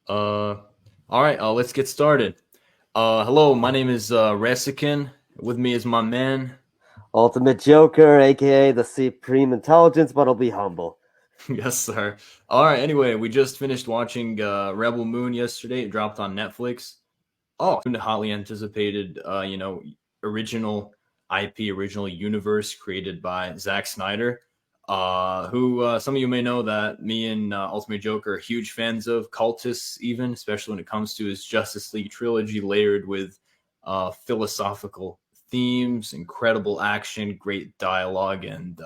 Uh, all right, let's get started. Hello, my name is Resikin. With me is my man. UltaMatE JOker, aka the Supreme Intelligence, but I'll be humble. Yes, sir. All right, anyway, we just finished watching Rebel Moon yesterday. It dropped on Netflix. Oh, hotly anticipated, original IP, original universe created by Zack Snyder, who some of you may know that me and UltaMatE JOker are huge fans of, cultists even, especially when it comes to his Justice League trilogy layered with philosophical themes, incredible action, great dialogue, and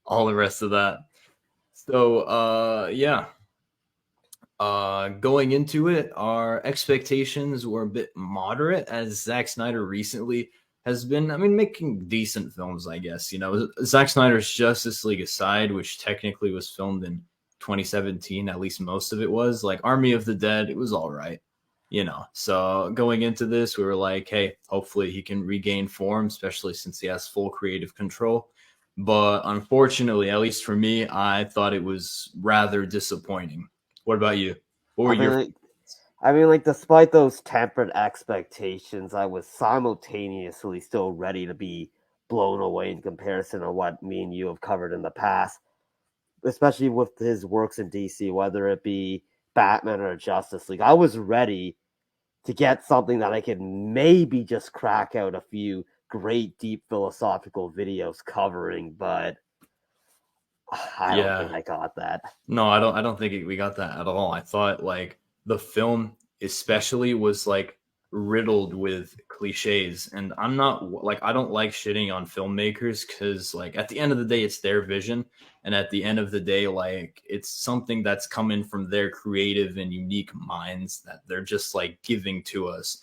all the rest of that. So, yeah, going into it, our expectations were a bit moderate as Zack Snyder recently has been, making decent films, I guess. Zack Snyder's Justice League aside, which technically was filmed in 2017, at least most of it was, like Army of the Dead, it was all right. So going into this, we were like, hey, hopefully he can regain form, especially since he has full creative control. But unfortunately, at least for me, I thought it was rather disappointing. What about you? What were I mean, your like, I mean, despite those tempered expectations, I was simultaneously still ready to be blown away in comparison to what me and you have covered in the past, especially with his works in DC, whether it be Batman or Justice League. I was ready to get something that I could maybe just crack out a few great, deep philosophical videos covering, but I don't think yeah? I got that. No, I don't think we got that at all. I thought like the film especially was like riddled with cliches, and I'm not like I don't like shitting on filmmakers because like at the end of the day it's their vision, and at the end of the day like it's something that's coming from their creative and unique minds that they're just like giving to us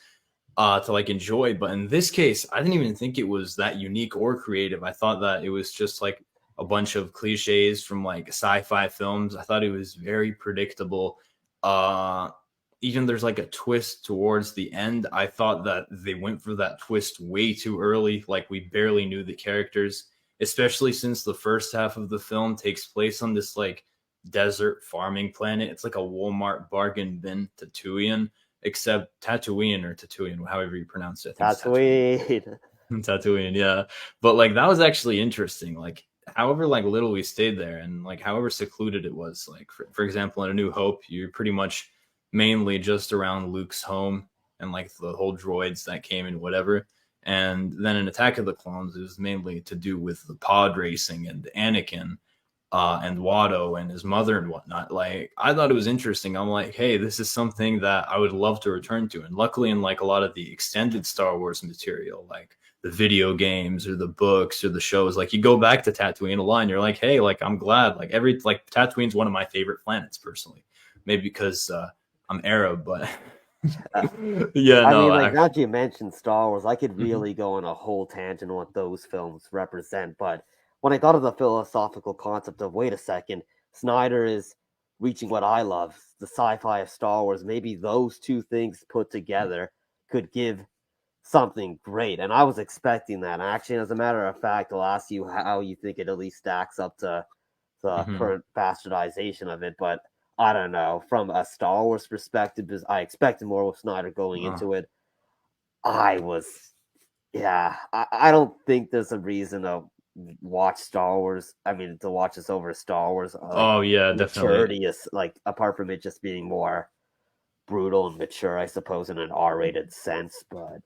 to like enjoy. But in this case, I didn't even think it was that unique or creative. I thought that it was just like a bunch of cliches from like sci-fi films. I thought it was very predictable. Uh Even there's like a twist towards the end. I thought that they went for that twist way too early. Like we barely knew the characters, especially since the first half of the film takes place on this like desert farming planet. It's like a Walmart bargain bin Tatooine, except Tatooine or Tatooine, however you pronounce it. I think it's That's Tatooine. weird. Tatooine, yeah. But like that was actually interesting. Like however like little we stayed there and like however secluded it was. Like for example, in A New Hope, you're pretty much mainly just around Luke's home and like the whole droids that came and whatever. And then in Attack of the Clones, it was mainly to do with the pod racing and Anakin and Watto and his mother and whatnot. Like I thought it was interesting. I'm like, hey, this is something that I would love to return to. And luckily, in like a lot of the extended Star Wars material, like the video games or the books or the shows, like you go back to Tatooine a lot, and you're like, hey, like I'm glad. Like Tatooine's one of my favorite planets personally. Maybe because I'm Arab, but yeah, I no, mean, like, now actually. that you mentioned Star Wars, I could Mhm. really go on a whole tangent on what those films represent. But when I thought of the philosophical concept of, wait a second, Snyder is reaching what I love, the sci fi of Star Wars, maybe those two things put together could give something great. And I was expecting that. And actually, as a matter of fact, I'll ask you how you think it at least stacks up to the Mhm. current bastardization of it. But I don't know. From a Star Wars perspective, because I expected more with Snyder going Uh, into it, I was, yeah. I don't think there's a reason to watch Star Wars. I mean, to watch this over Star Wars. Like, oh yeah, definitely. maturity is like, apart from it just being more brutal and mature, I suppose, in an R-rated sense. But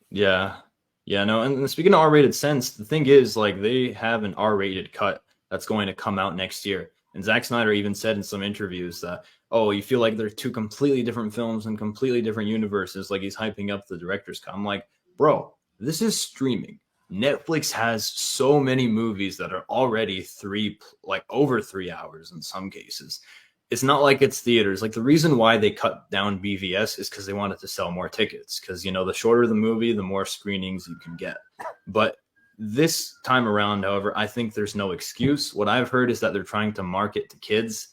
Yeah. Yeah, no, and speaking of R-rated sense, the thing is, like, they have an R-rated cut that's going to come out next year. And Zack Snyder even said in some interviews that, oh, you feel like they're two completely different films and completely different universes. Like he's hyping up the director's cut. I'm like, bro, this is streaming. Netflix has so many movies that are already like over 3 hours in some cases. It's not like it's theaters. Like the reason why they cut down BVS is because they wanted to sell more tickets. Because the shorter the movie, the more screenings you can get. But this time around, however, I think there's no excuse. What I've heard is that they're trying to market to kids,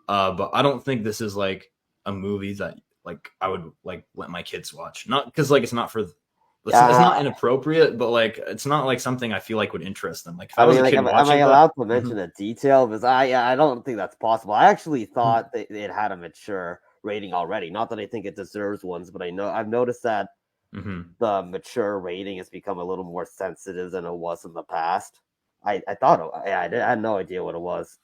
but I don't think this is like a movie that like I would like let my kids watch. Not because like it's not for It's not Yeah, inappropriate, but like it's not like something I feel like would interest them. Like if I I was mean, a like, kid am I watching that, allowed to mention a detail? Because I don't think that's possible. I actually thought that it had a mature rating already. Not that I think it deserves ones, but I've noticed that mm-hmm. the mature rating has become a little more sensitive than it was in the past. I thought I had no idea what it was.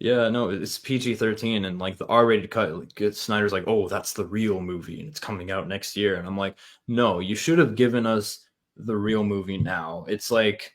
Yeah, no, it's PG-13 and like the R-rated cut. Like, Snyder's like, oh, that's the real movie and it's coming out next year, and I'm like, no, you should have given us the real movie now. It's like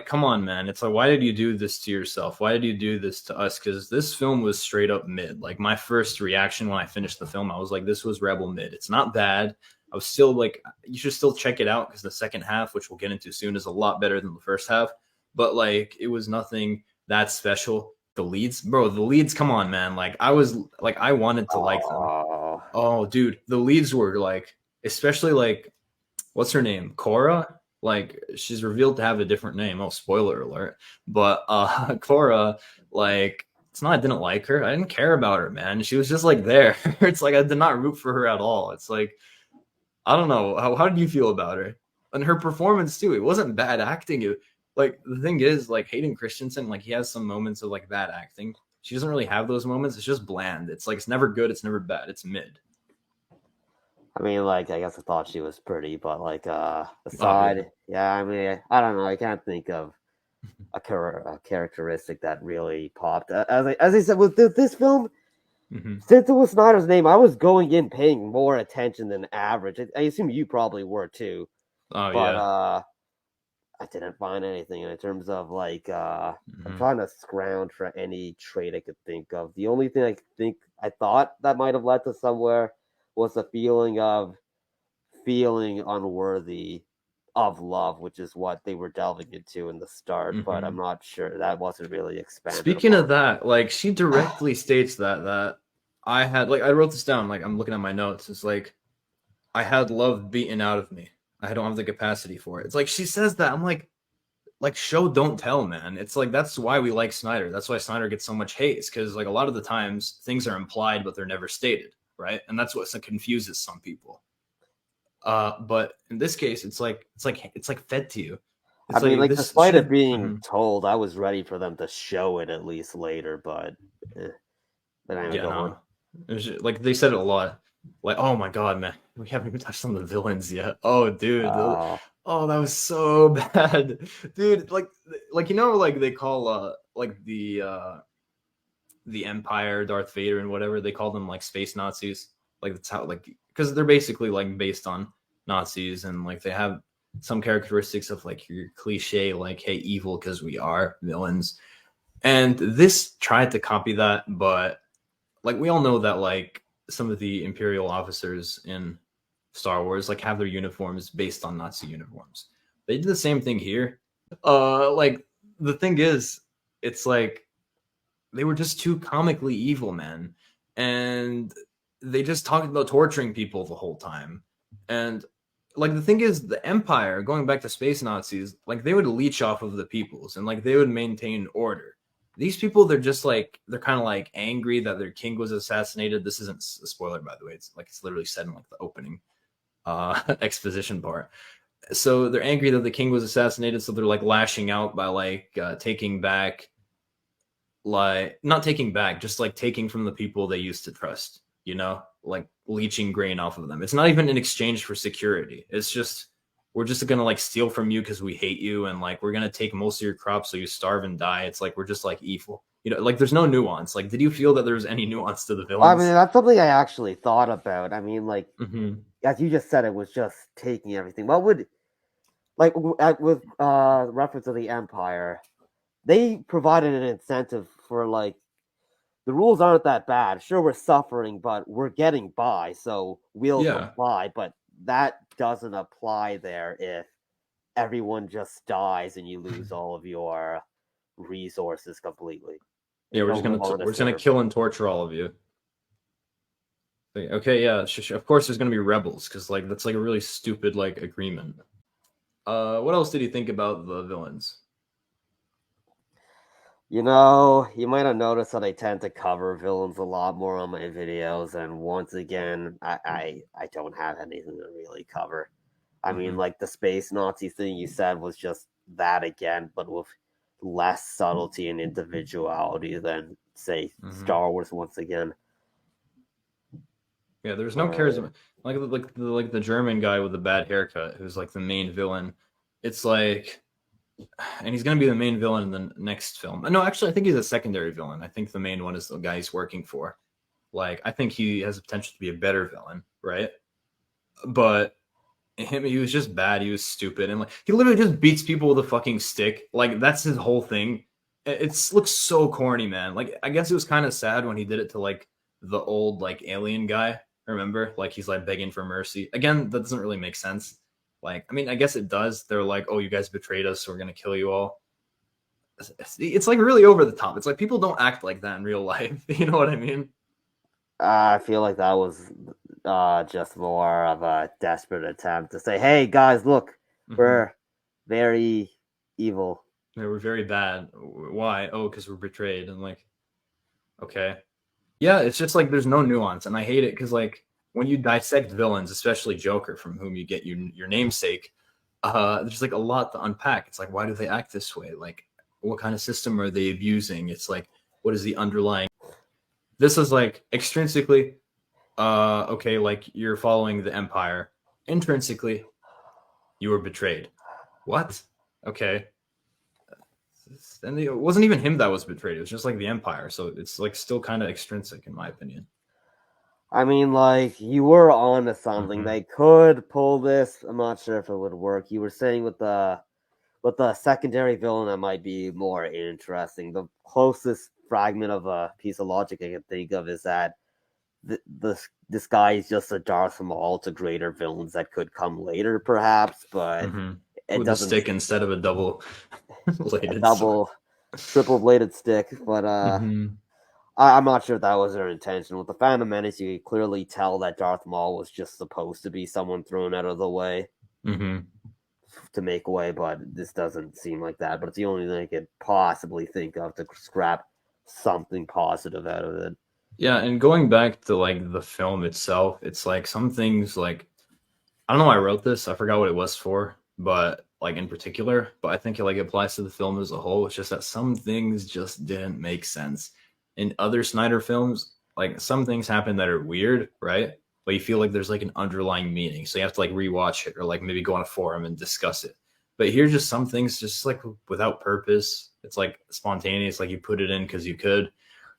come on, man. It's like, why did you do this to yourself? Why did you do this to us? Because this film was straight up mid. Like my first reaction when I finished the film, I was like, this was rebel mid. It's not bad. I was still like, you should still check it out because the second half, which we'll get into soon, is a lot better than the first half. But like it was nothing that special. The leads, bro, the leads, come on, man. Like I was like, I wanted to like them. Oh, Oh, dude, the leads were like, especially like, what's her name? Kora? Like she's revealed to have a different name. Oh, spoiler alert. But Kora, like, it's not I didn't like her. I didn't care about her, man. She was just like there. It's like I did not root for her at all. It's like I don't know. How did you feel about her? And her performance too. It wasn't bad acting. Like the thing is, like Hayden Christensen, like he has some moments of like bad acting. She doesn't really have those moments. It's just bland. It's like it's never good, it's never bad. It's mid. I mean, like, I guess I thought she was pretty, but like, Oh yeah. aside, yeah, I mean, I don't know. I can't think of a characteristic that really popped. As I said, with this film, Mm-hmm. since it was Snyder's name, I was going in paying more attention than average. I assume you probably were too, Oh but yeah. I didn't find anything in terms of like I'm Mm-hmm. trying to scrounge for any trait I could think of. The only thing I thought that might have led to somewhere was the feeling of feeling unworthy of love, which is what they were delving into in the start, but I'm Mm-hmm. not sure that wasn't really expanded Speaking of upon. that, like she directly states that I had like I wrote this down, like I'm looking at my notes. It's like I had love beaten out of me. I don't have the capacity for it. It's like she says that. I'm like show don't tell, man. It's like that's why we like Snyder. That's why Snyder gets so much hate. Is because like a lot of the times things are implied but they're never stated, right? And that's what confuses some people. But in this case, it's like fed to you. I It's mean, like like, this despite should it have. being told, I was ready for them to show it at least later, but then I Yeah, go no. on. Like they said it a lot. Like, oh my god, man, we haven't even touched on the villains yet. Oh, dude, Uh, oh, that was so bad, dude. Like like they call like the Empire, Darth Vader, and whatever they call them, like space Nazis. Like that's how like because they're basically like based on Nazis, and like they have some characteristics of like your cliche, like hey, evil because we are villains. And this tried to copy that, but like we all know that like some of the Imperial officers in Star Wars like have their uniforms based on Nazi uniforms. They did the same thing here. Like the thing is, it's like they were just too comically evil, man, and they just talked about torturing people the whole time. And like the thing is, the Empire, going back to space Nazis, like they would leech off of the peoples and like they would maintain order. These people, they're just like they're kind of like angry that their king was assassinated. This isn't a spoiler, by the way. It's like it's literally said in like the opening exposition part. So they're angry that the king was assassinated, so they're like lashing out by like taking back, like not taking back, just like taking from the people they used to trust, like leeching grain off of them. It's not even in exchange for security. It's just we're just gonna like steal from you because we hate you, and like we're gonna take most of your crops so you starve and die. It's like we're just like evil. Like there's no nuance. Like, did you feel that there was any nuance to the I mean, villains? that's something I actually thought about. I mean, like, Mm-hmm. as you just said, it was just taking everything. What would, like, with reference to the Empire, they provided an incentive for, like, the rules aren't that bad. Sure, we're suffering, but we're getting by, so we'll Yeah. comply. But that doesn't apply there if everyone just dies and you lose all of your resources completely. Yeah, You we're just don't gonna live on we're this just gonna earth. kill and torture all of you. Okay, yeah, of course there's gonna be rebels because like that's like a really stupid like agreement. What else did you think about the villains? You know, you might have noticed that I tend to cover villains a lot more on my videos, and once again, I don't have anything to really cover. I mean, Hmm. like the space Nazi thing you said was just that again, but with less subtlety and individuality than, say, Hmm. Star Wars once again. Yeah, there's no But charisma. Like the German guy with the bad haircut, who's like the main villain. It's like, and he's gonna be the main villain in the next film. No, actually, I think he's a secondary villain. I think the main one is the guy he's working for. Like, I think he has the potential to be a better villain, right? But him, he was just bad. He was stupid, and like he literally just beats people with a fucking stick. Like that's his whole thing. It looks so corny, man. Like I guess it was kind of sad when he did it to like the old like alien guy. Remember, like he's like begging for mercy. Again, that doesn't really make sense. Like, I mean, I guess it does. They're like, "Oh, you guys betrayed us, so we're gonna kill you all." It's like really over the top. It's like people don't act like that in real life. You know what I mean? I feel like that was just more of a desperate attempt to say, "Hey guys, look, Hmm. we're very evil." They were very bad. Why? Oh, because we're betrayed. And like, okay, yeah, it's just like there's no nuance, and I hate it because like when you dissect villains, especially Joker, from whom you get your namesake, there's like a lot to unpack. It's like why do they act this way? Like what kind of system are they abusing? It's like what is the underlying? This is like extrinsically, okay, like you're following the Empire. Intrinsically, you were betrayed. What? Okay, and it wasn't even him that was betrayed. It was just like the Empire. So it's like still kind of extrinsic in my opinion. I mean, like, you were on to something. Hmm. They could pull this. I'm not sure if it would work. You were saying with the secondary villain that might be more interesting. The closest fragment of a piece of logic I can think of is that this guy is just a Darth Maul to greater villains that could come later, perhaps, but Hmm. it With a doesn't stick instead of a double a bladed sword. double, triple bladed stick. But Hmm. I'm not sure if that was their intention. With the Phantom Menace, you could clearly tell that Darth Maul was just supposed to be someone thrown out of the way Hmm. to make way, but this doesn't seem like that. But it's the only thing I could possibly think of to scrap something positive out of it. Yeah, and going back to like the film itself, it's like some things like I don't know why I wrote this. I forgot what it was for, but like in particular, but I think it like applies to the film as a whole. It's just that some things just didn't make sense. In other Snyder films, like some things happen that are weird, right? But you feel like there's like an underlying meaning. So you have to like rewatch it or like maybe go on a forum and discuss it. But here just some things just like without purpose. It's like spontaneous, like you put it in because you could.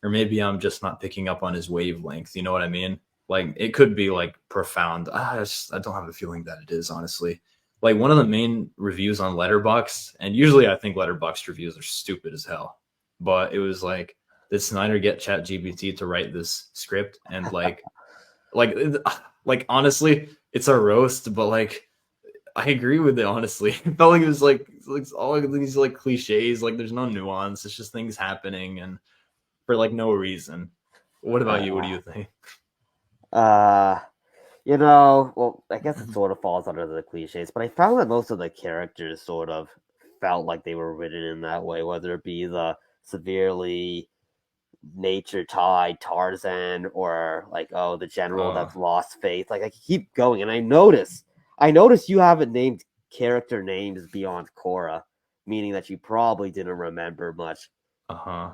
Or maybe I'm just not picking up on his wavelength. You know what I mean? Like it could be like profound. I don't have a feeling that it is honestly. Like one of the main reviews on Letterboxd, and usually I think Letterboxd reviews are stupid as hell, but it was like, did Snyder get ChatGPT to write this script? And like, like honestly, it's a roast, but like I agree with it. Honestly, it felt like it was like all of these like cliches. Like there's no nuance. It's just things happening and for like no reason. What about you? What do Uh, you think? uh, you know, well, I guess it sort of falls under the cliches, but I found that most of the characters sort of felt like they were written in that way, whether it be the severely nature tied Tarzan or like, oh, the general Uh, that's lost faith. Like I keep going and I notice you haven't named character names beyond Kora, meaning that you probably didn't remember much. uh-huh.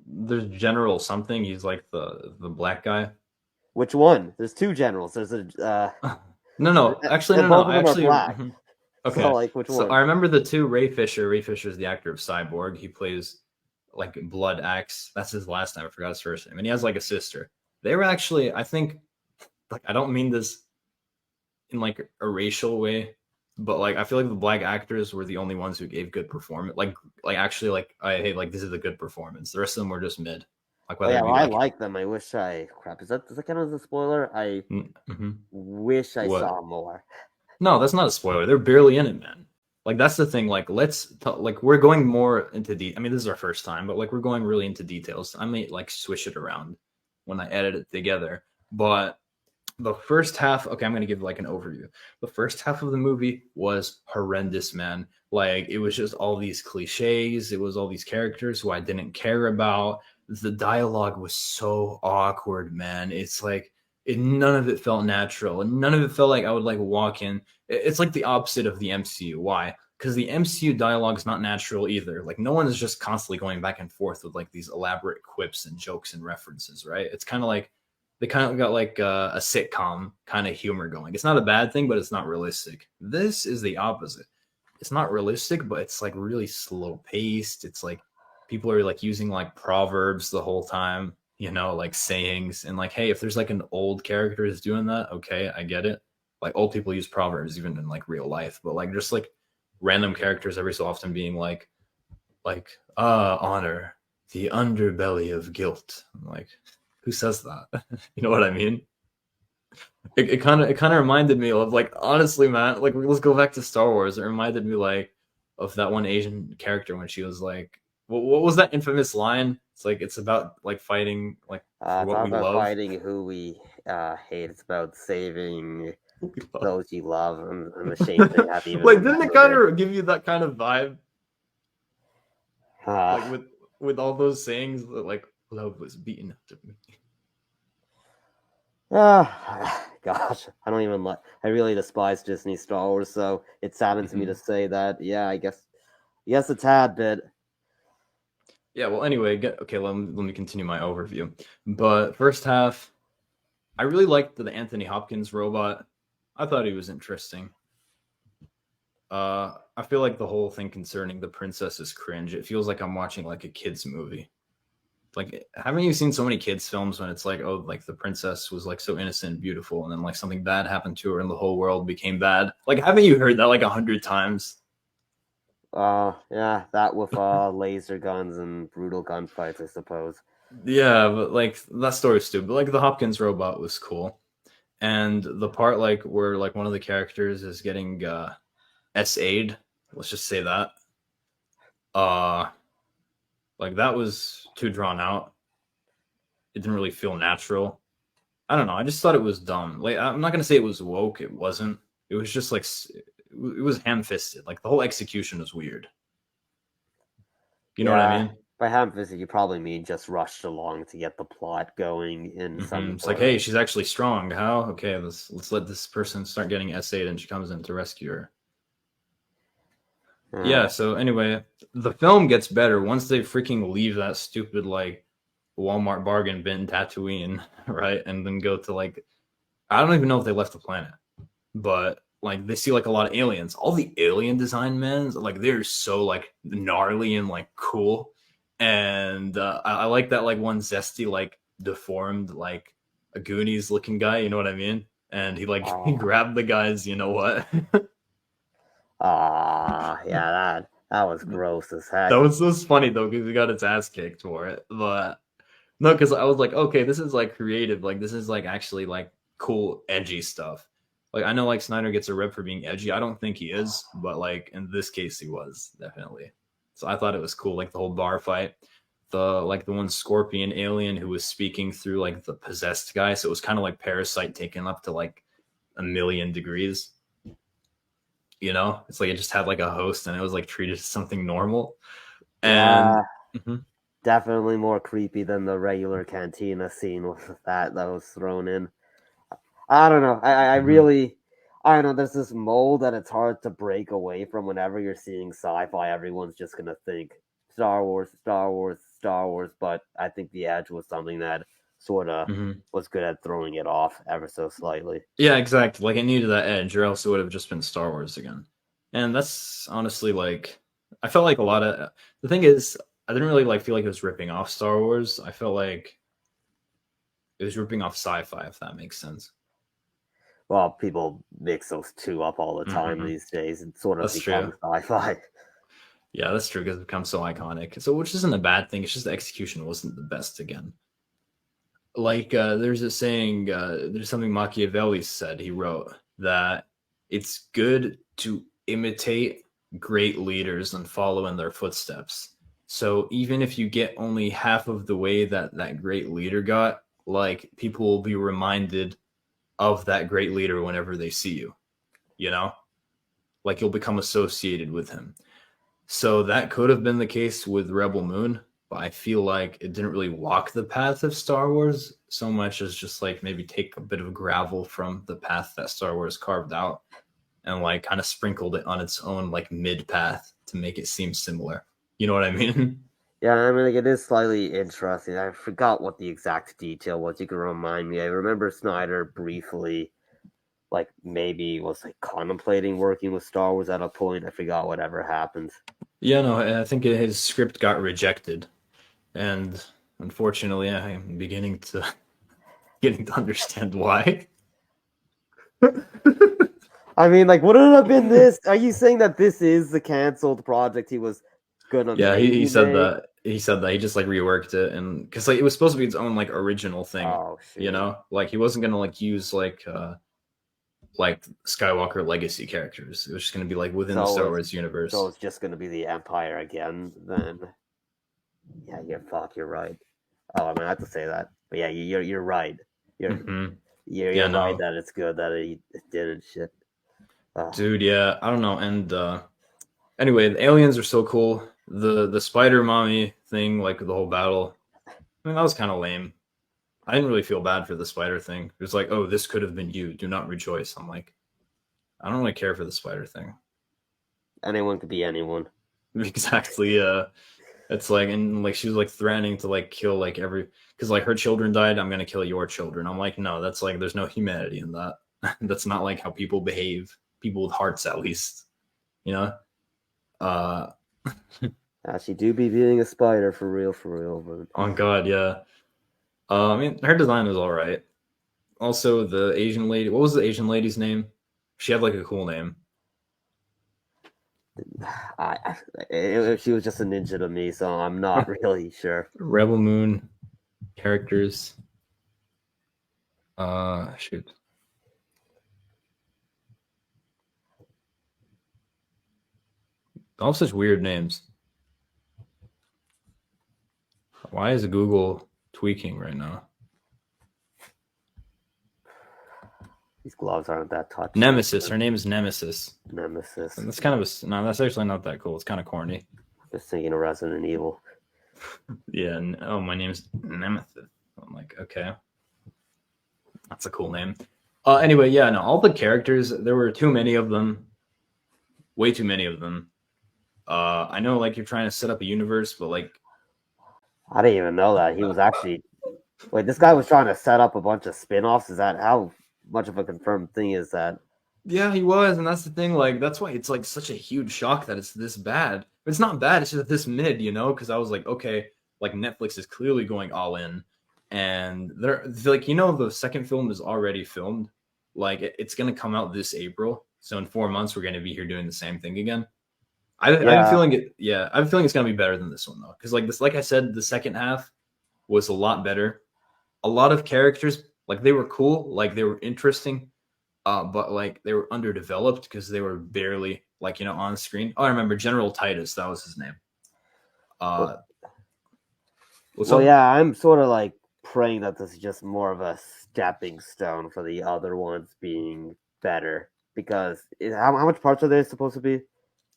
There's General something. He's like the black guy. Which one? There's two generals. There's a No, no. Actually, and no, no. both of I them are actually black. So okay. like which So I one? remember the two Ray Fisher. Ray Fisher is the actor of Cyborg. He plays like Blood Axe. That's his last name. I forgot his first name. And he has like a sister. They were actually, I think, like I don't mean this in like a racial way, but like I feel like the black actors were the only ones who gave good performance. Like actually like I hey like this is a good performance. The rest of them were just mid. Like Oh whether yeah, it well, be I like like them. I wish I crap. Does that count as a spoiler? I mm-hmm. wish I What? saw more. No, that's not a spoiler. They're barely in it, man. Like that's the thing. Like like we're going more into I mean, this is our first time, but like we're going really into details. I may like swish it around when I edit it together, but the first half, okay, I'm going to give like an overview. The first half of the movie was horrendous, man. Like, it was just all these cliches. It was all these characters who I didn't care about. The dialogue was so awkward, man. It's like, none of it felt natural, and none of it felt like I would like walk in. It's like the opposite of the MCU. Why? Because the MCU dialogue is not natural either. Like, no one is just constantly going back and forth with like these elaborate quips and jokes and references, right? It's kind of like they kind of got like a sitcom kind of humor going. It's not a bad thing, but it's not realistic. This is the opposite. It's not realistic, but it's like really slow paced. It's like people are like using like proverbs the whole time, you know, like sayings. And like, hey, if there's like an old character is doing that, okay, I get it. Like, old people use proverbs even in like real life, but like just like random characters every so often being honor the underbelly of guilt. I'm like, who says that? You know what I mean? It kind of reminded me of, like, honestly, man, like, let's go back to Star Wars. It reminded me like of that one Asian character when she was like, what was that infamous line? It's like, it's about like fighting like for It's what not we about love. fighting who we hate. It's about saving We love. those you love. I'm ashamed they have even Like, didn't it remembered kind it. of give you that kind of vibe? Uh, Like with all those sayings that like love was beaten out of me. gosh, I don't even like. I really despise Disney Star Wars, so it saddens me to Mhm. say that. Yeah, I guess a tad bit. Yeah, well, anyway, okay, let me continue my overview. But first half, I really liked the Anthony Hopkins robot. I thought he was interesting. I feel like the whole thing concerning the princess is cringe. It feels like I'm watching like a kids movie. Like, haven't you seen so many kids films when it's like, oh, like the princess was like so innocent and beautiful, and then like something bad happened to her, and the whole world became bad? Like, haven't you heard that like 100 times? Yeah, that with laser guns and brutal gunfights, I suppose. Yeah, but like that story's stupid. But, like, the Hopkins robot was cool, and the part like where like one of the characters is getting SA'd, let's just say that. Uh like, that was too drawn out. It didn't really feel natural. I don't know. I just thought it was dumb. Like, I'm not gonna say it was woke. It wasn't. It was just like it was ham-fisted. Like, the whole execution was weird. You know what I Yeah, mean? by ham-fisted, you probably mean just rushed along to get the plot going in some It's like, hey, she's actually strong. How? Okay, let's let this person start getting SA'd, and she comes in to rescue her. uh, Yeah. So anyway, the film gets better once they freaking leave that stupid like Walmart bargain bin Tatooine, right, and then go to like, I don't even know if they left the planet, but like they see like a lot of aliens. All the alien design, man, like they're so like gnarly and like cool. And I like that like one zesty like deformed like a Goonies looking guy. You know what I mean? And he like he oh, grabbed the guy's. You know what? yeah, that was gross as That heck. was funny though because he got his ass kicked for it. But no, because I was like, okay, this is like creative. Like, this is like actually like cool, edgy stuff. Like, I know like Snyder gets a rep for being edgy. I don't think he is, but like in this case, he was definitely. So I thought it was cool, like the whole bar fight, the one scorpion alien who was speaking through like the possessed guy. So it was kind of like Parasite taken up to like 1,000,000 degrees. You know, it's like it just had like a host and it was like treated as something normal. And Yeah, mhm, definitely more creepy than the regular cantina scene with that was thrown in. I don't know. I mhm. really, I don't know. There's this mold that it's hard to break away from. Whenever you're seeing sci-fi, everyone's just gonna think Star Wars, Star Wars, Star Wars. But I think The Edge was something that sort of Mhm. was good at throwing it off ever so slightly. Yeah, exactly. Like, it needed that edge, or else it would have just been Star Wars again. And that's honestly like, I felt like a lot of the thing is, I didn't really like feel like it was ripping off Star Wars. I felt like it was ripping off sci-fi, if that makes sense. Well, people mix those two up all the time Hmm. these days. It sort of That's true. becomes sci-fi. Yeah, that's true because it becomes so iconic. So, which isn't a bad thing. It's just the execution wasn't the best again. Like, there's a saying, there's something Machiavelli said. He wrote that it's good to imitate great leaders and follow in their footsteps. So even if you get only half of the way that that great leader got, like, people will be reminded of that great leader whenever they see you, you know? Like you'll become associated with him. So that could have been the case with Rebel Moon, but I feel like it didn't really walk the path of Star Wars so much as just like maybe take a bit of gravel from the path that Star Wars carved out and like kind of sprinkled it on its own like mid path to make it seem similar. You know what I mean? Yeah, I mean, like, it is slightly interesting. I forgot what the exact detail was. You can remind me. I remember Snyder briefly, like, maybe was like contemplating working with Star Wars at a point. I forgot whatever happened. Yeah, no, I think his script got rejected, and unfortunately, I'm beginning to getting to understand why. I mean, like, would it have been this? Are you saying that this is the canceled project he was gonna Yeah, he maybe said make? that. He said that he just like reworked it, and because like it was supposed to be its own like original thing, Oh you shoot! know, like he wasn't gonna like use like Skywalker legacy characters. It was just gonna be like within the So Star it's Wars so universe. it's just gonna be the Empire again then. Yeah, you're right. Oh, I mean, I have to say that, but yeah, you're right. You're Hmm. you're Yeah, right no, that it's good that it didn't shit. dude. Yeah, I don't know. And anyway, the aliens are so cool. The spider mommy thing, like the whole battle. I mean, that was kind of lame. I didn't really feel bad for the spider thing. It was like, oh, this could have been you. Do not rejoice. I'm like, I don't really care for the spider thing. Anyone could be anyone. Exactly. It's like, and like she was like threatening to like kill like every because like her children died. I'm gonna kill your children. I'm like, no, that's like there's no humanity in that. That's not like how people behave. People with hearts, at least, you know. Uh, She do be being a spider for real, but on God, yeah. I mean, her design was all right. Also, the Asian lady. What was the Asian lady's name? She had like a cool name. she was just a ninja to me, so I'm not really sure. Rebel Moon characters. Shoot. All such weird names. Why is Google tweaking right now? These gloves aren't that touchy. Nemesis. Her name is Nemesis. Nemesis. And that's kind of a no. That's actually not that cool. It's kind of corny. Just thinking of Resident Evil. Yeah. Oh, my name is Nemesis. I'm like, okay, that's a cool name. Anyway, yeah. No, all the characters. There were too many of them. Way too many of them. I know, like you're trying to set up a universe, but like, I didn't even know that he was actually. Wait, this guy was trying to set up a bunch of spin-offs. Is that how much of a confirmed thing is that? yeah, he was, and that's the thing. Like, that's why it's like such a huge shock that it's this bad. It's not bad. It's just this mid, you know. Because I was like, okay, like Netflix is clearly going all in, and they're like, you know, the second film is already filmed. Like, it's gonna come out this April. So in 4 months, we're gonna be here doing the same thing again. I have a Yeah, feeling it. Yeah, I have a feeling it's gonna be better than this one though. Because like this, like I said, the second half was a lot better. A lot of characters, like they were cool, like they were interesting, but like they were underdeveloped because they were barely like on screen. Oh, I remember General Titus. That was his name. well, Uh, what's well, up? yeah. I'm sort of like praying that this is just more of a stepping stone for the other ones being better. Because how much parts are there supposed to be?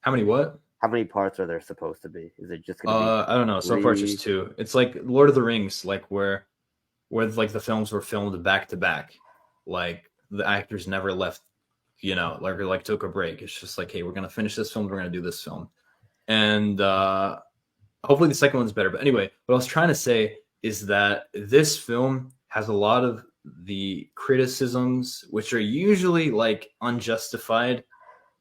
How many? What? How many parts are there supposed to be? Is it just going to be I don't know. So far, it's just three? two. It's like Lord of the Rings, like where like the films were filmed back to back, like the actors never left, like took a break. It's just like, hey, we're gonna finish this film, we're gonna do this film, and hopefully the second one's better. But anyway, what I was trying to say is that this film has a lot of the criticisms which are usually like unjustified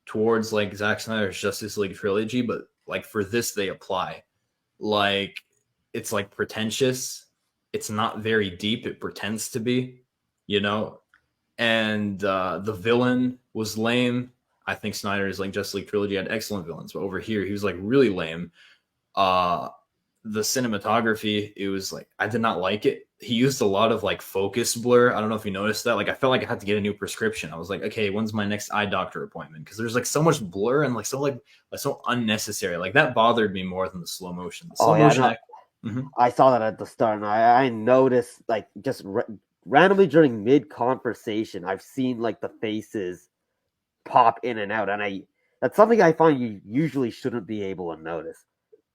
towards like Zack Snyder's Justice League trilogy, but like for this they apply. Like it's like pretentious. It's not very deep. It pretends to be, you know. And the villain was lame. I think Snyder's like Justice League trilogy had excellent villains, but over here he was like really lame. Uh, the cinematography, it was like I did not like it. He used a lot of like focus blur. I don't know if you noticed that. Like I felt like I had to get a new prescription. I was like, okay, when's my next eye doctor appointment? Because there's like so much blur and like so unnecessary. Like that bothered me more than the slow motion. The Oh slow yeah, motion no, act. Mhm. I saw that at the start, and I noticed like just randomly during mid conversation, I've seen like the faces pop in and out, and that's something I find you usually shouldn't be able to notice.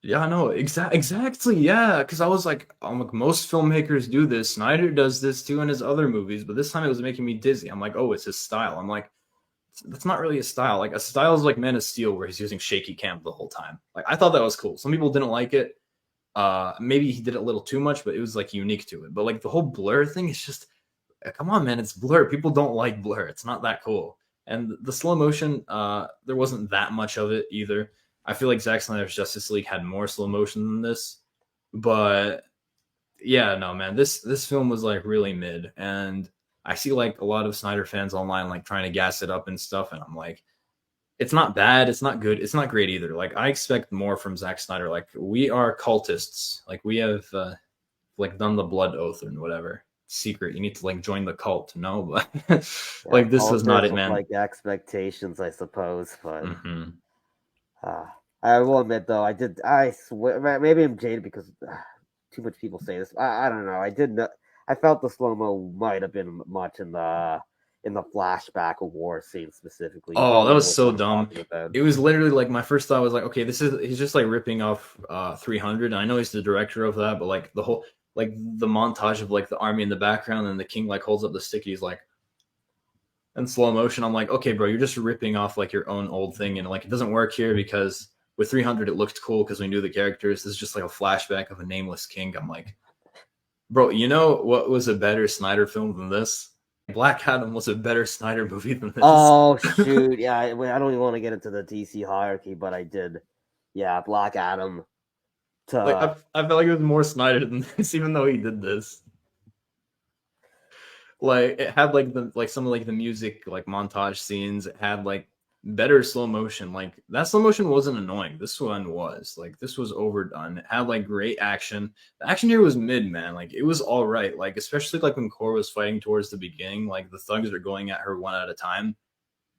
Yeah, no, exactly. Yeah, because I'm like, most filmmakers do this. Snyder does this too in his other movies, but this time it was making me dizzy. I'm like, oh, it's his style. I'm like, that's not really a style. Like a style is like Man of Steel, where he's using shaky cam the whole time. Like I thought that was cool. Some people didn't like it. Maybe he did it a little too much, but it was like unique to it. But like the whole blur thing is just, come on, man, it's blur. People don't like blur. It's not that cool. And the slow motion, there wasn't that much of it either. I feel like Zack Snyder's Justice League had more slow motion than this, but yeah, no, man, this film was like really mid, and I see like a lot of Snyder fans online like trying to gas it up and stuff, and I'm like, it's not bad, it's not good, it's not great either. Like I expect more from Zack Snyder. Like we are cultists, like we have like done the blood oath and whatever secret. You need to like join the cult, no, but Yeah, like this was not it, with man. like expectations, I suppose. But Mm-hmm. uh, I will admit, though, I did. I swear, maybe I'm jaded because too much people say this. I don't know. I did not. I felt the slow mo might have been much in the flashback of war scene specifically. You Oh, that probably know was which so one I'm dumb. talking about. It was literally like my first thought was like, okay, this is he's just like ripping off 300. And I know he's the director of that, but like the whole like the montage of like the army in the background and the king like holds up the stick. He's like in slow motion. I'm like, okay, bro, you're just ripping off like your own old thing, and like it doesn't work here because with 300 it looked cool because we knew the characters. This is just like a flashback of a nameless king. I'm like, bro, you know what was a better Snyder film than this? Black Adam was a better Snyder movie than this. Oh shoot! Yeah, I don't even want to get into the DC hierarchy, but I did. Yeah, Black Adam Like to I felt like it was more Snyder than this, even though he did this. Like it had like the like some of like the music like montage scenes. It had like better slow motion. Like that slow motion wasn't annoying. This one was like this was overdone. It had like great action. The action here was mid, man. Like it was all right. Like especially like when Kora was fighting towards the beginning. Like the thugs are going at her one at a time.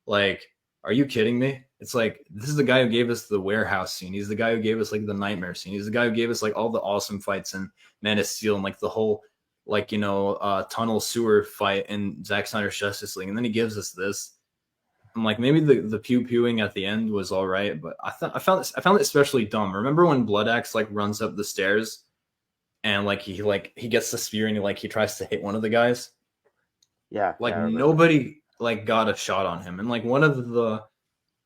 Like, are you kidding me? It's like this is the guy who gave us the warehouse scene. He's the guy who gave us like the nightmare scene. He's the guy who gave us like all the awesome fights in Man of Steel and like the whole like tunnel sewer fight in Zack Snyder's Justice League. And then he gives us this. I'm like maybe the pew pewing at the end was all right, but I found it especially dumb. Remember when Blood Axe like runs up the stairs and like he gets the spear and he tries to hit one of the guys? yeah, Like I remember. nobody like got a shot on him, and like one of the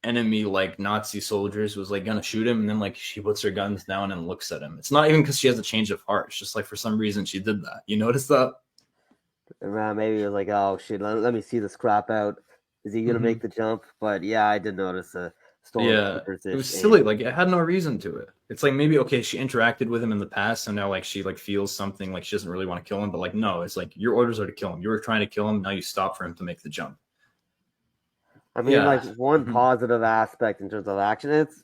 enemy like Nazi soldiers was like gonna shoot him, and then like she puts her guns down and looks at him. It's not even because she has a change of heart. It's just like for some reason she did that. You notice that? Maybe it was like, oh shit, let me see this crap out. Is he gonna Mm-hmm. make the jump? But yeah, I did notice a Yeah, stormtroopers it ish was silly. aim. Like it had no reason to it. It's like maybe okay, she interacted with him in the past, so now like she like feels something like she doesn't really want to kill him, but like no, it's like your orders are to kill him. You were trying to kill him, now you stop for him to make the jump. I mean, Yeah. like one Mhm. positive aspect in terms of action, it's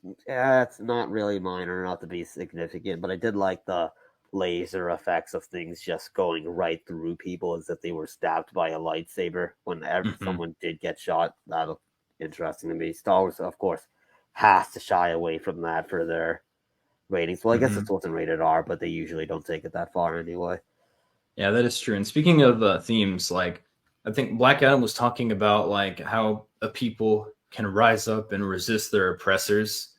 not really minor, not to be significant, but I did like the laser effects of things just going right through people as if they were stabbed by a lightsaber when Mhm. someone did get shot. That looked interesting to me. Star Wars, of course, has to shy away from that for their ratings. Well, I guess Mhm. it's wasn't rated R, but they usually don't take it that far anyway. Yeah, that is true. And speaking of themes, like I think Black Adam was talking about like how a people can rise up and resist their oppressors,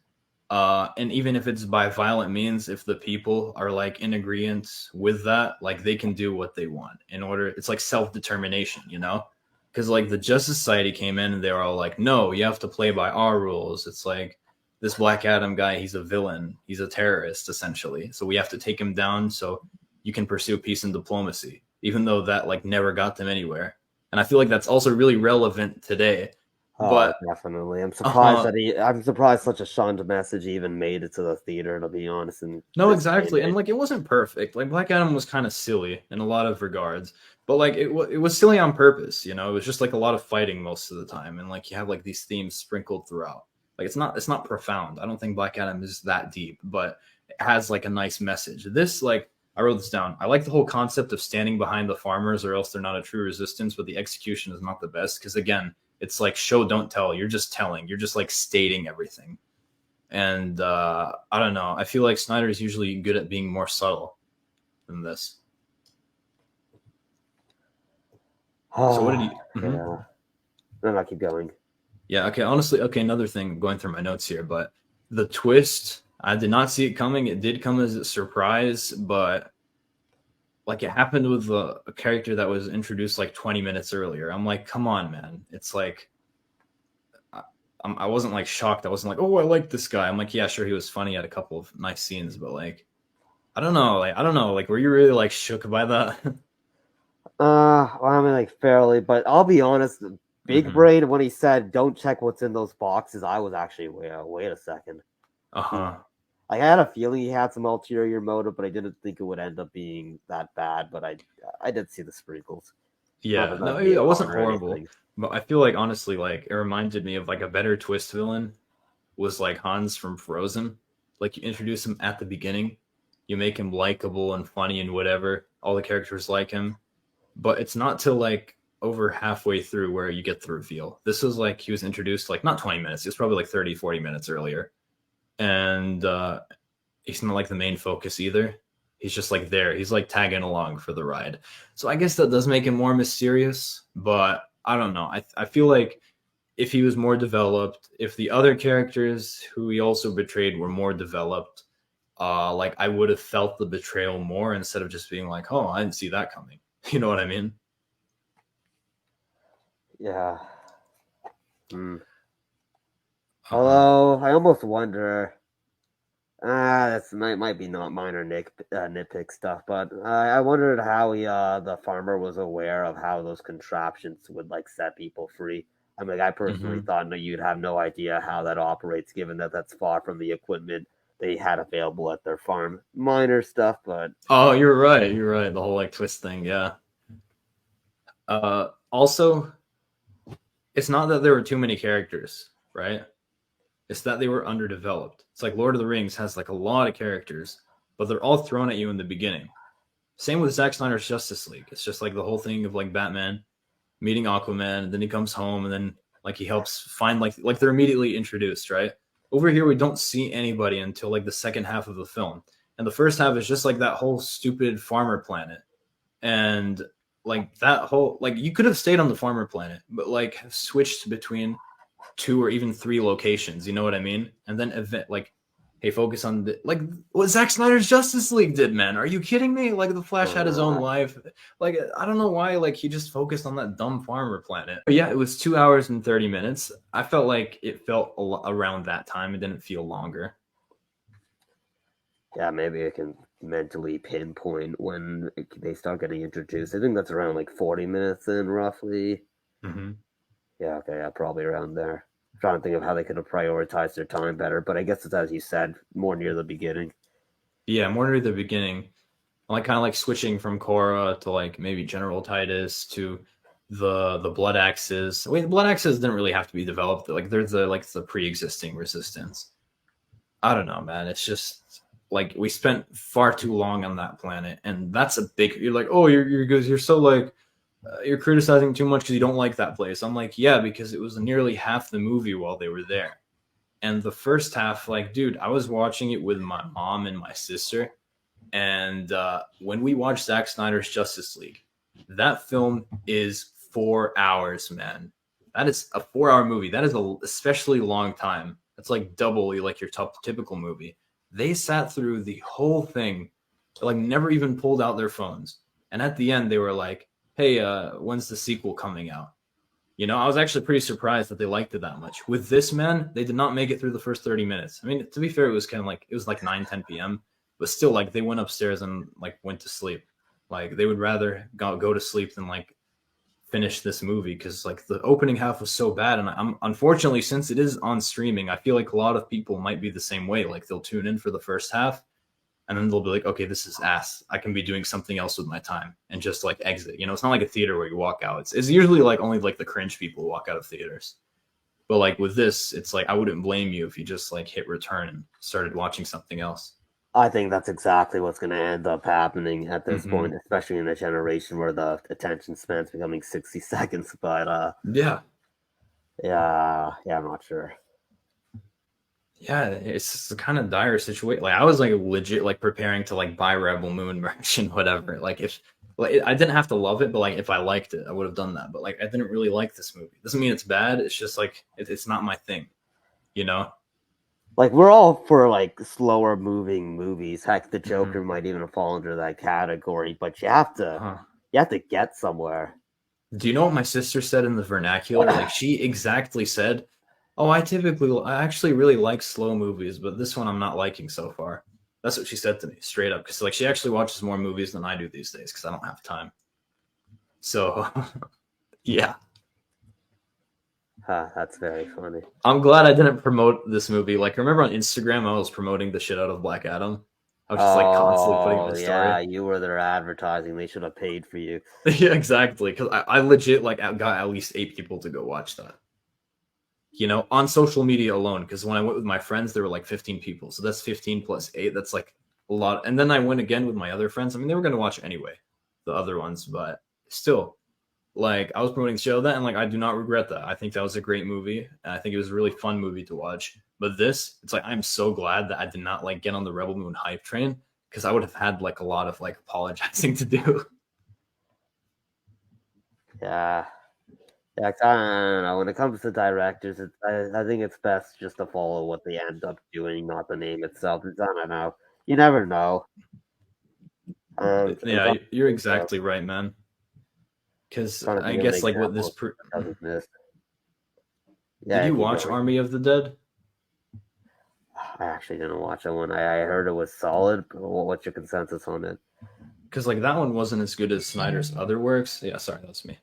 and even if it's by violent means, if the people are like in agreement with that, like they can do what they want in order. It's like self determination, you know? Because like the Justice Society came in and they were all like, "No, you have to play by our rules." It's like this Black Adam guy, he's a villain, he's a terrorist essentially. So we have to take him down so you can pursue peace and diplomacy, even though that like never got them anywhere. And I feel like that's also really relevant today. Oh, But definitely. uh, I'm surprised such a shunned message even made it to the theater, to be honest, in no, this day and exactly, and age. like it wasn't perfect. Like Black Adam was kind of silly in a lot of regards, but like it was silly on purpose. You know, it was just like a lot of fighting most of the time, and like you have like these themes sprinkled throughout. Like it's not profound. I don't think Black Adam is that deep, but it has like a nice message. This like I wrote this down. I like the whole concept of standing behind the farmers, or else they're not a true resistance. But the execution is not the best because again, it's like show don't tell. You're just telling. You're just like stating everything. And I don't know. I feel like Snyder is usually good at being more subtle than this. So what did you? Mhm. Yeah. No, no, keep going. Yeah. Okay. Honestly, okay. Another thing, going through my notes here, but the twist, I did not see it coming. It did come as a surprise, but like it happened with a character that was introduced like 20 minutes earlier. I'm like, come on, man. It's like I, I wasn't like shocked. I wasn't like, oh, I like this guy. I'm like, yeah, sure, he was funny, had a couple of nice scenes, but like, I don't know, like, were you really like shook by that? Well, I mean, like fairly, but I'll be honest. Big Hmm. Brain, when he said, "Don't check what's in those boxes," I was actually, wait a second. Uh Hmm. huh. Like, I had a feeling he had some ulterior motive, but I didn't think it would end up being that bad. But I did see the sprinkles. Not Yeah, that no, that'd be it a wasn't con or horrible, anything. but I feel like honestly, like it reminded me of like a better twist villain was like Hans from Frozen. Like you introduce him at the beginning, you make him likable and funny and whatever. All the characters like him, but it's not till like over halfway through where you get the reveal. This was like he was introduced like not 20 minutes, it was probably like 30, 40 minutes earlier. And he's not like the main focus either. He's just like there. He's like tagging along for the ride. So I guess that does make him more mysterious, but I don't know. I feel like if he was more developed, if the other characters who he also betrayed were more developed, like I would have felt the betrayal more instead of just being like, "Oh, I didn't see that coming." You know what I mean? Yeah. Hmm. Uh huh. Although I almost wonder. That's might be not minor nitpick stuff, but I wondered how the farmer was aware of how those contraptions would like set people free. I mean, like, I personally Hmm. thought no, you'd have no idea how that operates, given that that's far from the equipment they had available at their farm. Minor stuff, but Oh, you're right. You're right. The whole like twist thing. Yeah. Also, it's not that there were too many characters, right? It's that they were underdeveloped. It's like Lord of the Rings has like a lot of characters, but they're all thrown at you in the beginning. Same with Zack Snyder's Justice League. It's just like the whole thing of like Batman meeting Aquaman, and then he comes home, and then like he helps find like they're immediately introduced, right? Over here, we don't see anybody until like the second half of the film, and the first half is just like that whole stupid farmer planet, and like that whole like you could have stayed on the farmer planet, but like switched between two or even three locations. You know what I mean? And then event like, hey, focus on like what Zack Snyder's Justice League did, man. Are you kidding me? Like the Flash had his own uh, life. Like I don't know why. Like he just focused on that dumb farmer planet. But yeah, it was 2 hours and 30 minutes. I felt like it felt around that time. It didn't feel longer. yeah, maybe I can mentally pinpoint when they start getting introduced. I think that's around like 40 minutes in, roughly. Mm-hmm. Yeah, okay, yeah, probably around there. I'm trying to think of how they could have prioritized their time better, but I guess it's as you said, more near the beginning. Yeah, more near the beginning. Like kind of like switching from Kora to like maybe General Titus to the Blood Axes. Wait, the Blood Axes didn't really have to be developed. Like there's the like the pre-existing resistance. I don't know, man. It's just like we spent far too long on that planet, and that's a big. You're like, oh, you're so like you're criticizing too much because you don't like that place. I'm like, yeah, because it was nearly half the movie while they were there, and the first half, like, dude, I was watching it with my mom and my sister, and when we watched Zack Snyder's Justice League, that film is 4 hours, man. That is a 4 hour movie. That is a especially long time. That's like double like your typical movie. They sat through the whole thing, like never even pulled out their phones. And at the end, they were like, "Hey, when's the sequel coming out?" You know, I was actually pretty surprised that they liked it that much. With this, man, they did not make it through the first 30 minutes. I mean, to be fair, it was kind of like it was like 9, 10 p.m. But still, like they went upstairs and like went to sleep. Like they would rather go to sleep than like finish this movie because like the opening half was so bad. And I'm unfortunately, since it is on streaming, I feel like a lot of people might be the same way. Like they'll tune in for the first half and then they'll be like, okay, this is ass. I can be doing something else with my time and just like exit. You know, it's not like a theater where you walk out. It's usually like only like the cringe people walk out of theaters. But like with this, it's like I wouldn't blame you if you just like hit return and started watching something else. I think that's exactly what's going to end up happening at this Mm-hmm. point, especially in a generation where the attention span's becoming 60 seconds. But Yeah, yeah, I'm not sure. yeah, it's just a kind of dire situation. Like I was like legit like preparing to like buy Rebel Moon merch and whatever. Like Like I didn't have to love it, but like if I liked it, I would have done that. But like I didn't really like this movie. Doesn't mean it's bad. It's just like it's not my thing, you know. Like we're all for like slower moving movies. Heck, the Mm-hmm. Joker might even fall under that category. But Huh. you have to get somewhere. Do you know what my sister said in the vernacular? Like she exactly said, "Oh, I actually really like slow movies, but this one I'm not liking so far." That's what she said to me straight up because like she actually watches more movies than I do these days because I don't have time. So yeah, That's very funny. I'm glad I didn't promote this movie. Like remember on Instagram I was promoting the shit out of Black Adam. I was just like constantly putting it in my Oh story. yeah, you were their advertising. They should have paid for you. Yeah, exactly. Because I legit like got at least 8 people to go watch that. You know, on social media alone. Because when I went with my friends, there were like 15 people. So that's 15 plus 8. That's like a lot. And then I went again with my other friends. I mean, they were going to watch anyway, the other ones, but still, like, I was promoting the show that, and like, I do not regret that. I think that was a great movie. And I think it was a really fun movie to watch. But this, it's like, I'm so glad that I did not like get on the Rebel Moon hype train because I would have had like a lot of like apologizing to do. Yeah. Yeah, 'cause I don't know. When it comes to directors, I think it's best just to follow what they end up doing, not the name itself. I don't know. You never know. It's Yeah, you're uh, exactly right, man. Because trying to I think of an guess like what example this of something that doesn't miss. did Yeah, you keep watch going. Army of the Dead? I actually didn't watch that one. I heard it was solid. But what's your consensus on it? Because like that one wasn't as good as Snyder's other works. Yeah, sorry, that's me.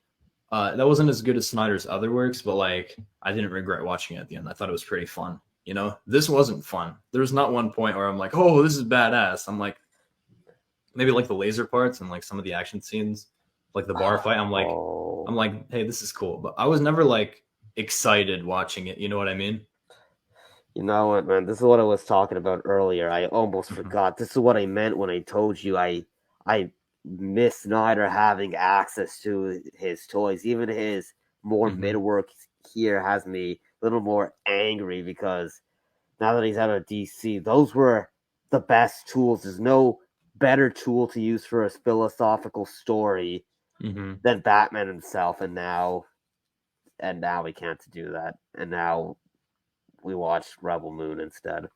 That wasn't as good as Snyder's other works, but like I didn't regret watching it at the end. I thought it was pretty fun. You know, this wasn't fun. There was not one point where I'm like, oh, this is badass. I'm like, maybe like the laser parts and like some of the action scenes, like the bar fight. I'm Oh, like, hey, this is cool. But I was never like excited watching it. You know what I mean? you know what, man? This is what I was talking about earlier. I almost Mhm. forgot. This is what I meant when I told you I miss Snyder having access to his toys. Even his more mid Mhm. work here has me a little more angry because now that he's out of DC, those were the best tools. There's no better tool to use for a philosophical story Mhm. than Batman himself, and now we can't do that. And now we watched Rebel Moon instead.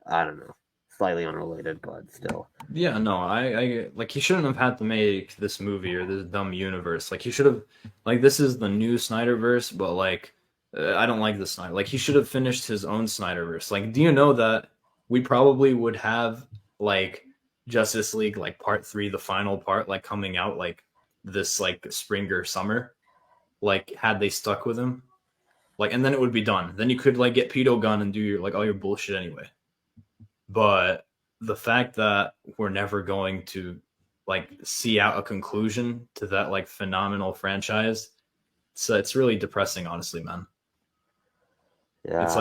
I don't know. Slightly unrelated, but still. Yeah, no, I like he shouldn't have had to make this movie or this dumb universe. Like he should have, like this is the new Snyderverse, but like I don't like the Snyder. Like he should have finished his own Snyderverse. Like, do you know that we probably would have like Justice League like Part 3, the final part, like coming out like this like spring or summer, like had they stuck with him, like, and then it would be done. Then you could like get Pedo Gun and do your like all your bullshit anyway. But the fact that we're never going to like see out a conclusion to that like phenomenal franchise, so it's really depressing, honestly, man. Yeah. It's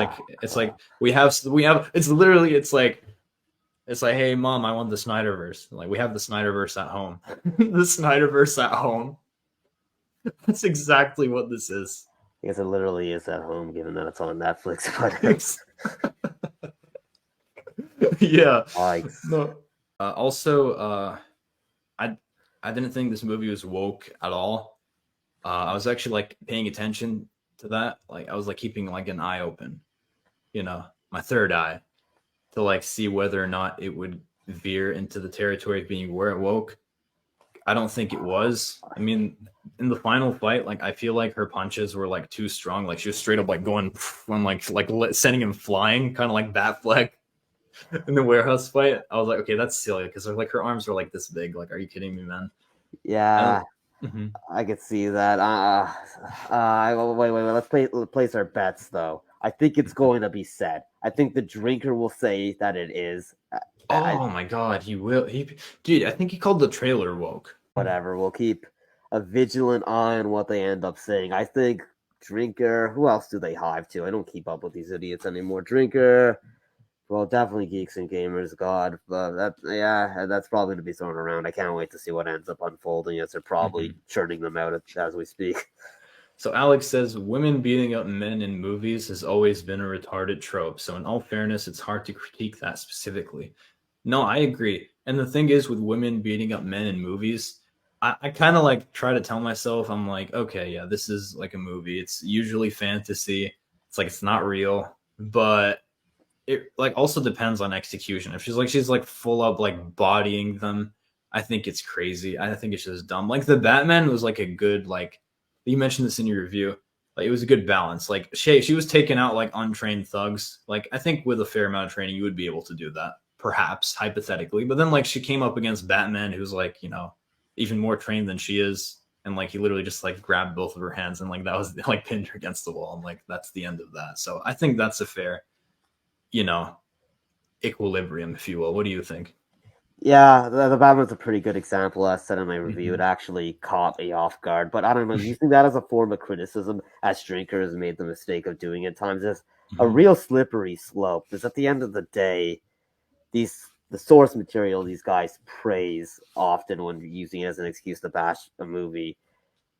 like we have it's like hey mom, I want the Snyderverse. Like we have the Snyderverse at home. The Snyderverse at home. That's exactly what this is. I guess it literally is at home, given that it's on Netflix. But Yeah. like, No. Also, I I didn't think this movie was woke at all. I was actually like paying attention to that. Like I was like keeping like an eye open, you know, my third eye to like see whether or not it would veer into the territory of being woke. I don't think it was. I mean, in the final fight, like I feel like her punches were like too strong. Like she was straight up like going and like sending him flying, kind of like Batfleck in the warehouse fight. I was like, okay, that's silly because like her arms are like this big. Like, are you kidding me, man? And yeah, mhm. I could see that. Wait. Let's place our bets, though. I think it's going to be said. I think the drinker will say that it is. Oh my god, he will. Dude, I think he called the trailer woke. Whatever. We'll keep a vigilant eye on what they end up saying. I think drinker. Who else do they hive to? I don't keep up with these idiots anymore. Drinker. Well, definitely geeks and gamers. God, but that's probably going to be thrown around. I can't wait to see what ends up unfolding as they're probably Mhm. churning them out as we speak. So Alex says women beating up men in movies has always been a retarded trope. So in all fairness, it's hard to critique that specifically. No, I agree. And the thing is with women beating up men in movies, I kind of like try to tell myself, I'm like, okay, yeah, this is like a movie. It's usually fantasy. It's like it's not real, but it like also depends on execution. If she's like full up like bodying them, I think it's crazy. I think it's just dumb. Like the Batman was like a good like you mentioned this in your review. Like it was a good balance. Like she was taking out like untrained thugs. Like I think with a fair amount of training, you would be able to do that, perhaps hypothetically. But then like she came up against Batman, who's like even more trained than she is, and like he literally just like grabbed both of her hands and like that was like pinned her against the wall, and like that's the end of that. So I think that's a fair you know, equilibrium, if you will. What do you think? Yeah, the Batman's a pretty good example. As I said in my review, it Mm-hmm. actually caught me off guard. But I don't know, using that as a form of criticism, as Strinker has made the mistake of doing at times, is a Mm-hmm. real slippery slope. Because at the end of the day, the source material these guys praise often when using it as an excuse to bash a movie,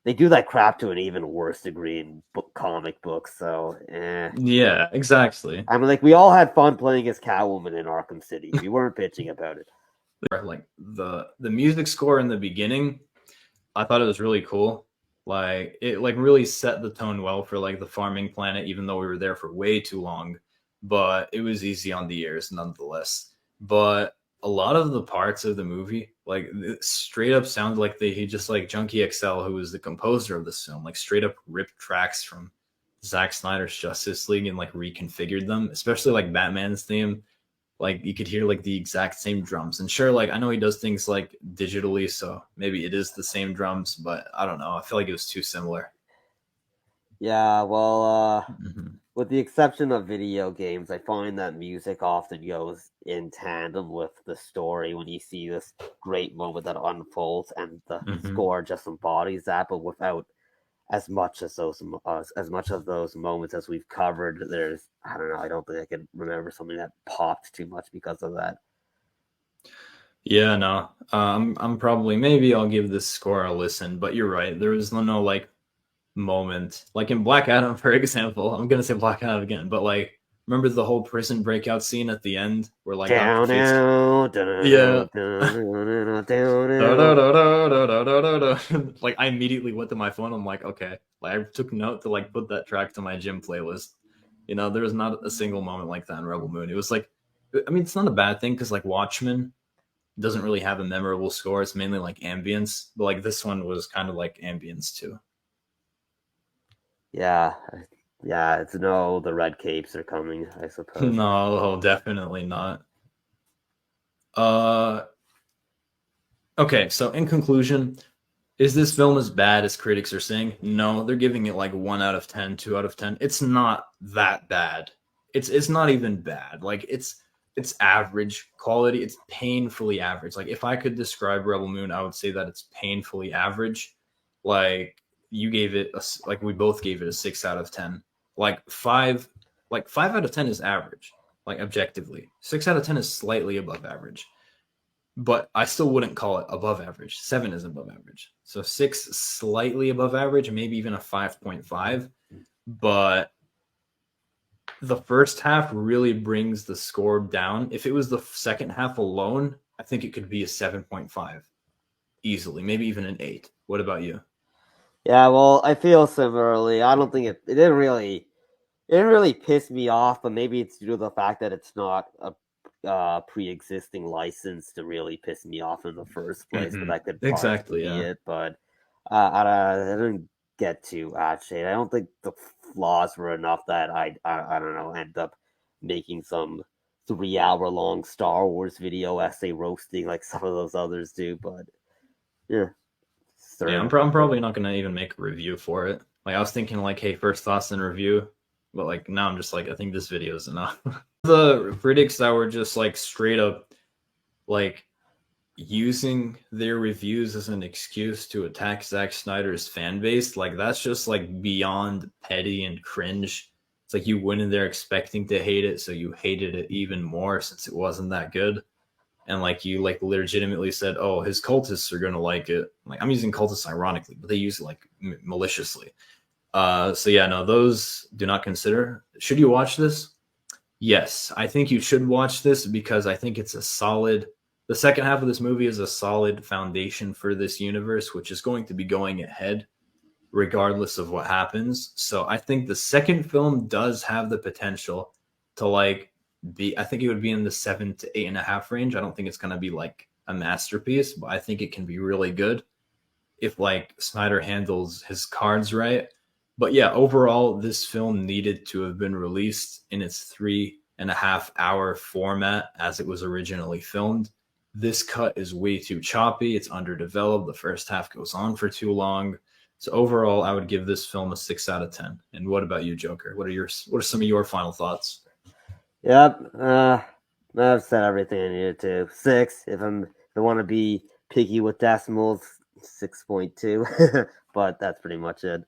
they do that crap to an even worse degree in comic books. So, Yeah, exactly. I mean, like we all had fun playing as Catwoman in Arkham City. We weren't bitching about it. Like the music score in the beginning, I thought it was really cool. Like it like really set the tone well for like the farming planet, even though we were there for way too long. But it was easy on the ears nonetheless. But a lot of the parts of the movie, like it straight up sounded like he just like Junkie XL, who was the composer of this film, like straight up ripped tracks from Zack Snyder's Justice League and like reconfigured them, especially like Batman's theme. Like you could hear like the exact same drums. And sure, like I know he does things like digitally, so maybe it is the same drums, but I don't know. I feel like it was too similar. Yeah, well, Mm-hmm. with the exception of video games, I find that music often goes in tandem with the story when you see this great moment that unfolds, and the Mm-hmm. score just embodies that, but without as much of those moments as we've covered. There's I don't know. I don't think I can remember something that popped too much because of that. Yeah, no. I'm probably maybe I'll give this score a listen, but you're right. There was no like moment. Like in Black Adam, for example, I'm gonna say Black Adam again, but like remember the whole prison breakout scene at the end where like Dr. Down, Fate's down, yeah. down, down, down, Da, da, down. da, da, da, da, da, da, da. Like I immediately went to my phone. I'm like, okay. Like I took note to like put that track to my gym playlist. There was not a single moment like that in Rebel Moon. It was like, I mean, it's not a bad thing because like Watchmen doesn't really have a memorable score. It's mainly like ambience, but like this one was kind of like ambience too. Yeah, yeah. It's no, the red capes are coming. I suppose. No, definitely not. Uh, okay. So in conclusion, is this film as bad as critics are saying? No, they're giving it like 1 out of 10, 2 out of 10. It's not that bad. It's not even bad. Like it's average quality. It's painfully average. Like if I could describe Rebel Moon, I would say that it's painfully average. Like you gave it like we both gave it a 6 out of 10. Like like 5 out of 10 is average. Like objectively, 6 out of 10 is slightly above average, but I still wouldn't call it above average. 7 is above average. So 6 slightly above average, maybe even a 5.5. But the first half really brings the score down. If it was the second half alone, I think it could be a 7.5 easily, maybe even an 8. What about you? Yeah, well, I feel similarly. I don't think it didn't really piss me off, but maybe it's due to the fact that it's not a pre-existing license to really piss me off in the first place. But Mm-hmm. that could partially Exactly, be yeah. it. But I didn't get to shade. I don't think the flaws were enough that I don't know end up making some 3 hour long Star Wars video essay roasting like some of those others do. But yeah, Yeah, certain. I'm probably not gonna even make a review for it. Like I was thinking, like, hey, first thoughts and review, but like now I'm just like, I think this video is enough. The critics that were just like straight up like using their reviews as an excuse to attack Zack Snyder's fan base, like that's just like beyond petty and cringe. It's like you went in there expecting to hate it, so you hated it even more since it wasn't that good. And like you like legitimately said, oh, his cultists are gonna like it. Like I'm using cultists ironically, but they use it like maliciously. So yeah, no, those do not consider. Should you watch this? Yes, I think you should watch this because I think it's a solid The second half of this movie is a solid foundation for this universe, which is going to be going ahead regardless of what happens. So I think the second film does have the potential to like be. I think it would be in the 7 to 8.5 range. I don't think it's gonna be like a masterpiece, but I think it can be really good if like Snyder handles his cards right. But yeah, overall, this film needed to have been released in its 3.5 hour format as it was originally filmed. This cut is way too choppy. It's underdeveloped. The first half goes on for too long. So overall, I would give this film a 6 out of 10. And what about you, Joker? What are some of your final thoughts? Yep. I've said everything I needed to. 6. If I want to be picky with decimals, 6.2. But that's pretty much it.